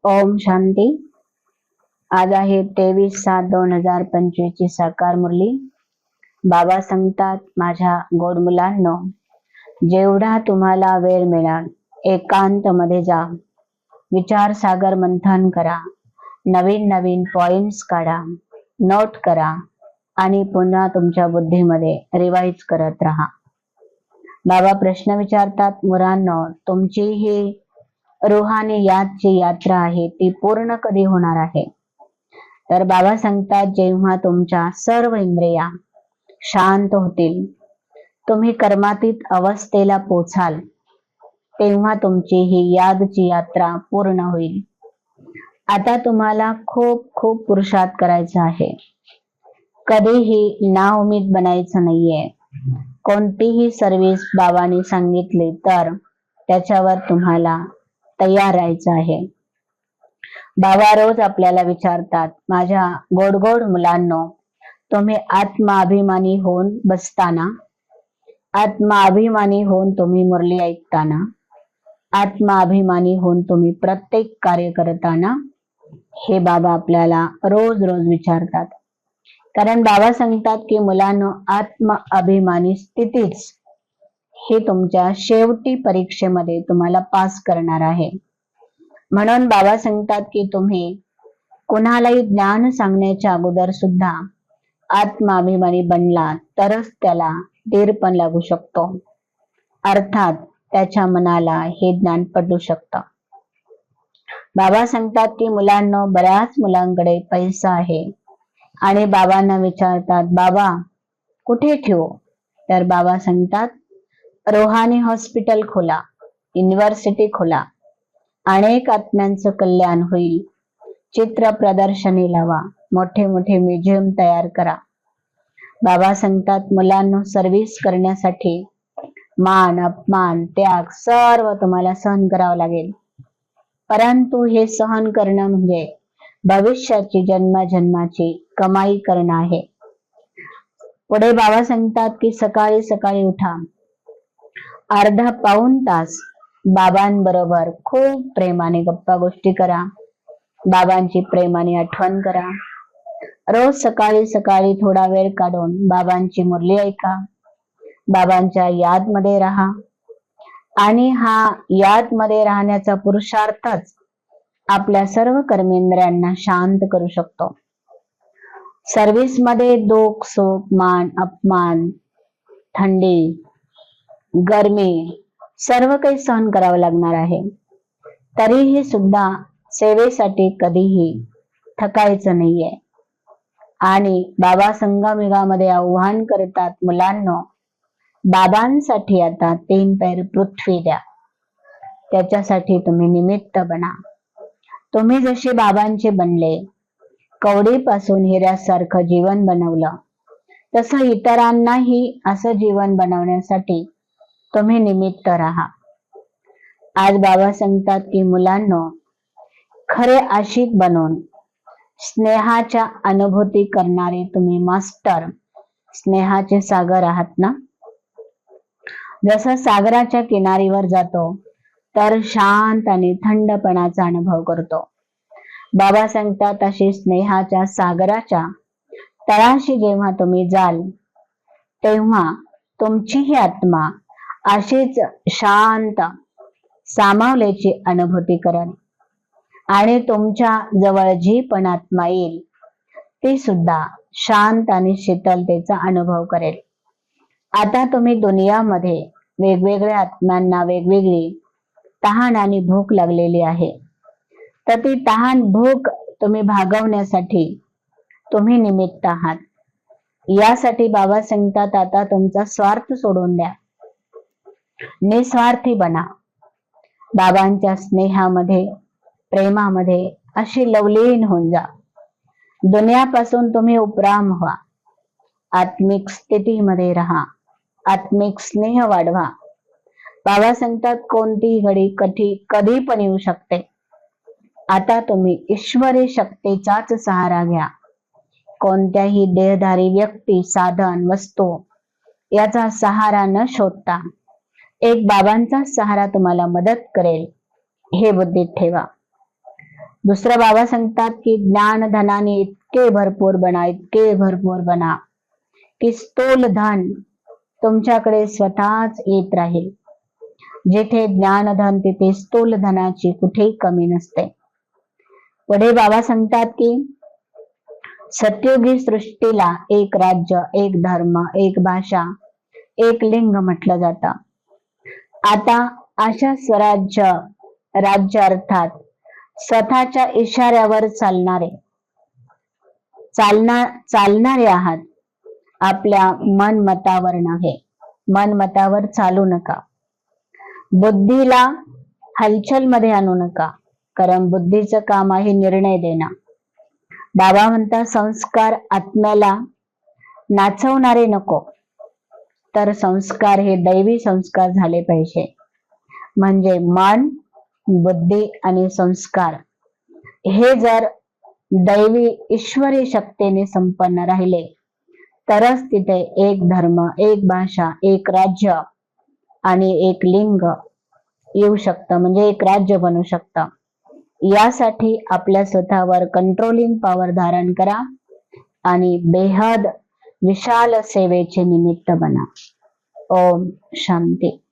ओम शांती। आज आहे 23/7/2025 ची साकार मुरली। बाबा सांगतात, माझ्या गोड मुलांनो, जेवढा तुम्हाला वेळ मिळाल एकांत मध्ये जा, विचार सागर मंथन करा, नवीन नवीन पॉइंट्स काढा, नोट करा आणि पुन्हा तुमच्या बुद्धीमध्ये रिवाइज करत राहा। बाबा प्रश्न विचारतात, मुलांनो, तुमची ही रूहानी यादची यात्रा आहे ती पूर्ण कधी होणार आहे? तर बाबा सांगतात, जेव्हा तुमच्या सर्व इंद्रिया शांत होतील, तुम्ही कर्मातीत अवस्थेला पोचाल, तेव्हा तुमची ही यादची यात्रा पूर्ण होईल। आता तुम्हाला खूप खूप पुरुषार्थ करायचा आहे। कधीही नाउमीद बनायचं नाहीये। कोणतीही सर्व्हिस बाबांनी सांगितली तर त्याच्यावर तुम्हाला तयार राहायचं आहे। बाबा रोज आपल्याला विचारतात, माझ्या गोड गोड मुलांनो, तुम्ही आत्माभिमानी होऊन बसताना, आत्माभिमानी होऊन तुम्ही मुरली ऐकताना, आत्माभिमानी होऊन तुम्ही प्रत्येक कार्य करताना, हे बाबा आपल्याला रोज रोज विचारतात। कारण बाबा सांगतात की मुलांनो, आत्माभिमानी स्थितीच हे तुमच्या शेवटी परीक्षेमध्ये तुम्हाला पास करणार आहे। म्हणून बाबा सांगतात की तुम्ही कुणालाही ज्ञान सांगण्याच्या अगोदर सुद्धा आत्माभिमानी बनला तरच त्याला धीरपण लागू शकतो, अर्थात त्याच्या मनाला हे ज्ञान पटू शकतं। बाबा सांगतात की मुलांनो, बऱ्याच मुलांकडे पैसा आहे आणि बाबांना विचारतात, बाबा कुठे ठेवू? तर बाबा सांगतात, रूहानी हॉस्पिटल खोला, युनिव्हर्सिटी खोला, अनेक आत्म्यांचं कल्याण होईल, चित्र प्रदर्शनी लावा, मोठे मोठे म्युझियम तयार करा। बाबा सांगतात, मुलांनो, सर्व्हिस करण्यासाठी मान अपमान त्याग सर्व तुम्हाला सहन करावं लागेल, परंतु हे सहन करणं म्हणजे भविष्याची जन्मजन्माची कमाई करणं आहे। पुढे बाबा सांगतात की सकाळी सकाळी उठा, अर्धा पाऊण तास बाबांबरोबर खूप प्रेमाने गप्पा गोष्टी करा, बाबांची प्रेमाने आठवण करा। रोज सकाळी सकाळी थोडा वेळ काढून बाबांची मुरली ऐका, बाबांच्या याद मध्ये राहा आणि हा याद मध्ये राहण्याचा पुरुषार्थच आपल्या सर्व कर्मेंद्रियांना शांत करू शकतो। सर्व्हिस मध्ये दुःख सुख मान अपमान थंडी गरमी सर्व काही सहन करावं लागणार आहे, तरीही सुद्धा सेवेसाठी कधीही थकायचं नाहीये। आणि बाबा संगमयुगामध्ये आव्हान करतात, मुलांनो, बाबांसाठी आता 3 पैर पृथ्वी द्या, त्याच्यासाठी तुम्ही निमित्त बना। तुम्ही जसे बाबांचे बनले, कवडीपासून हिऱ्यासारखं जीवन बनवलं, तसं इतरांनाही असं जीवन बनवण्यासाठी तुम्ही निमित्त राहा। आज बाबा सांगतात की मुलांनो, खरे आशिक बनून स्नेहाच्या अनुभूती करणारे तुम्ही मास्टर स्नेहाचे सागर आहात ना। जसं सागराच्या किनारीवर जातो तर शांत आणि थंडपणाचा अनुभव करतो, बाबा सांगतात अशी स्नेहाच्या सागराच्या तळाशी जेव्हा तुम्ही जाल, तेव्हा तुमची ही आत्मा अशीच शांत सामावल्याची अनुभूती करेल आणि तुमच्या जवळ जी पण आत्मा येईल ती सुद्धा शांत आणि शीतलतेचा अनुभव करेल। आता तुम्ही दुनियामध्ये वेगवेगळ्या आत्म्यांना वेगवेगळी तहान आणि भूक लागलेली आहे, तर ती तहान भूक तुम्ही भागवण्यासाठी तुम्ही निमित्त आहात। यासाठी बाबा सांगतात, आता तुमचा स्वार्थ सोडून द्या, निस्वार्थी बना, बाबांच्या स्नेहामध्ये प्रेमामध्ये अशी लवलीन होऊन जा। दुनियापासून तुम्ही उपराम व्हा, आत्मिक स्थितीमध्ये राहा, आत्मिक स्नेह वाढवा। बाबा सांगतात, कोणतीही घडी कधी पण येऊ शकते, आता तुम्ही ईश्वरी शक्तीचाच सहारा घ्या। कोणत्याही देहधारी व्यक्ती साधन वस्तू याचा सहारा न शोधता एक बाबांचा सहारा तुम्हाला मदत करेल, हे बुद्धीत ठेवा। दुसरं बाबा सांगतात की ज्ञान धनाने इतके भरपूर बना, इतके भरपूर बना की स्थूल धन तुमच्याकडे स्वतःच येत राहील. जिथे ज्ञानधन तिथे स्थूल धनाची कुठेही कमी नसते. पुढे बाबा सांगतात की सत्ययुगी सृष्टीला एक राज्य, एक धर्म, एक भाषा, एक लिंग म्हटलं जातं. आता अशा स्वराज्य, राज्य अर्थात स्वतःच्या इशाऱ्यावर चालणारे आहात. आपल्या मनमतावर नव्हे. मनमतावर चालू नका. बुद्धीला हलचल मध्ये आणू नका, कारण बुद्धीचं काम आहे निर्णय देणं. बाबा म्हणतात संस्कार आत्म्याला नाचवणारे नको, तर संस्कार हे दैवी संस्कार झाले पाहिजे. म्हणजे मन, बुद्धी आणि संस्कार हे जर दैवी ईश्वरी शक्तीने संपन्न राहिले तरच तिथे एक धर्म, एक भाषा, एक राज्य आणि एक लिंग येऊ शकतं, म्हणजे एक राज्य बनू शकतं. यासाठी आपल्या स्वतःवर कंट्रोलिंग पॉवर धारण करा आणि बेहद विशाल सेवेचे निमित्त बना. ओम शांती.